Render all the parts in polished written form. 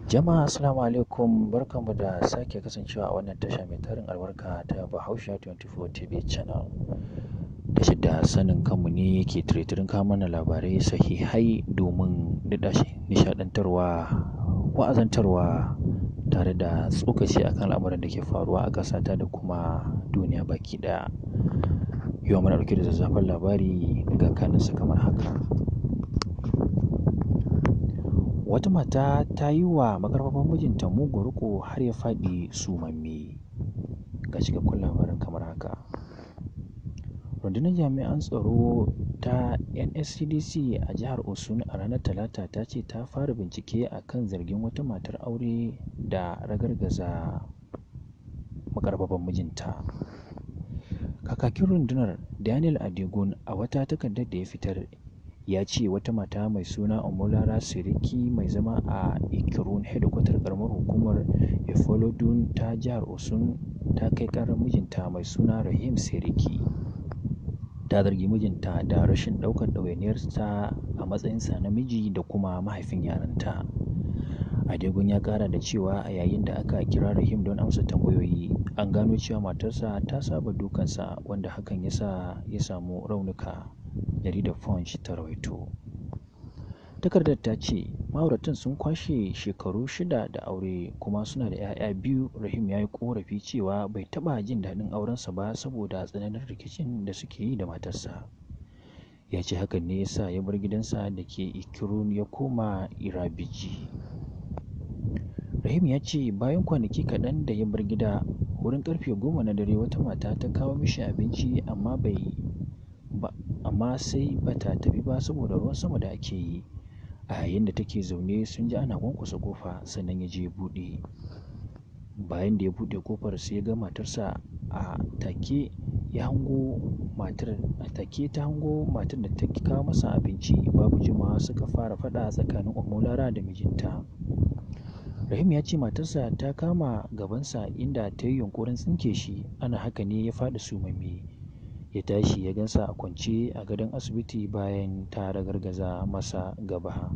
Jama'a assalamu alaikum, barkanmu da sake kasancewa a wannan tasha mai tarin albarka ta Bahaushe 24 TV channel. Tashar da sanin kanmu ne yake tiretirin kawo mana labarai sahihai domin daɗa nishaɗantarwa, wa'azantarwa tare da tsokaci akan al'amuran da ke faruwa a ƙasata da kuma duniya baki ɗaya. Yau muna ɗauke da zazzafan labari ga kanunsa kamar haka. Wata mata ta yi wa makarfafan mijinta mugun riƙo har ya faɗi sumamme. Ga cikakkun labarin kamar haka. Rundunar jami'an tsaro ta NSCDC a jihar Osun a ranar Talata ta ce ta fara bincike a kan zargin wata matar aure da ragargaza makarfafan mijinta. Kakakin rundunar Daniel Adegun a wata takardar da ya fitar ya ce wata mata mai suna Omolara Siriki mai zama a Ikirun hedikwatar karamar hukumar Ifolodun ta jihar Osun ta kai karar mijinta mai suna Rahim Siriki. Ta zargi mijinta da rashin ɗaukar ɗawainiyarsa a matsayinsa na miji da kuma mahaifin yaranta. Adegun ya ƙara da cewa a yayin da aka kira Rahim don amsa tambayoyi an gano cewa matarsa ta saba dukansa wanda hakan ya sa ya samu raunuka. Jaridar Punch ta rawaito. Takardar ta ce ma'auratan sun kwashe shekaru 6 da aure kuma suna da 'ya'ya 2. Rahim ya yi ƙorafi cewa bai taɓa jin daɗin aurensa ba saboda tsananin rikicin da suke yi da matarsa. Ya ce hakan ne ya sa ya bar gidansa da ke Ikirun ya koma Irabiji. Rahim ya ce bayan kwanaki kaɗan da ya bar gida wurin ƙarfe 10 na dare wata mata ta kawo mishi abinci amma sai bata tafi ba saboda ruwan sama da ake yi. A yayin da take zaune sun ji ana kwankwasa ƙofa sannan ya je ya buɗe. Bayan da ya buɗe ƙofar sai ya ga matarsa a take ta hango matar da ta kawo masa abinci. Babu jimawa suka fara faɗa tsakanin Omolara da mijinta. Rahim ya ce matarsa ta kama gabansa inda ta yi yunƙurin tsinke shi, ana haka ne ya faɗi sumamme. Ya tashi ya gansa a kwance a gadon asibiti bayan ta ragargaza masa gaba.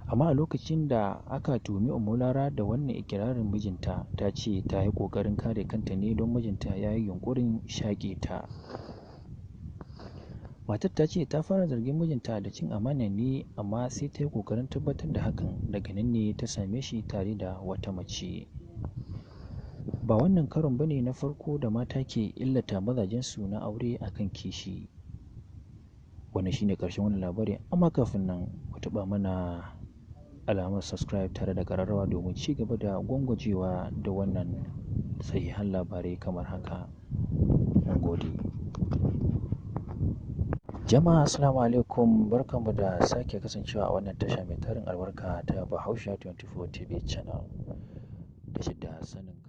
Amma a lokacin da aka tuhumi Omolara da wannan ikirarin mijinta ta ce ta yi ƙoƙarin kare kanta ne don mijinta ya yi yunƙurin shaƙe ta. Matar ta ce ta fara zargin mijinta da cin amana ne amma sai ta yi ƙoƙarin tabbatar da hakan daga nan ne ta same shi tare da wata mace. Ba wannan karon bane na farko da mata ke illata mazajensu na aure akan kishi. Wannan shine ƙarshen wannan labari amma kafin nan ku taɓa mana alamar subscribe tare da ƙararrawa domin ci gaba da gwangwajewa da wannan sahihan labarai kamar haka. Mun gode. Jama'a assalamu alaikum, barkanmu da sake kasancewa a wannan tasha mai tarin albarka ta Bahaushe 24 TV channel. Tashar da sanin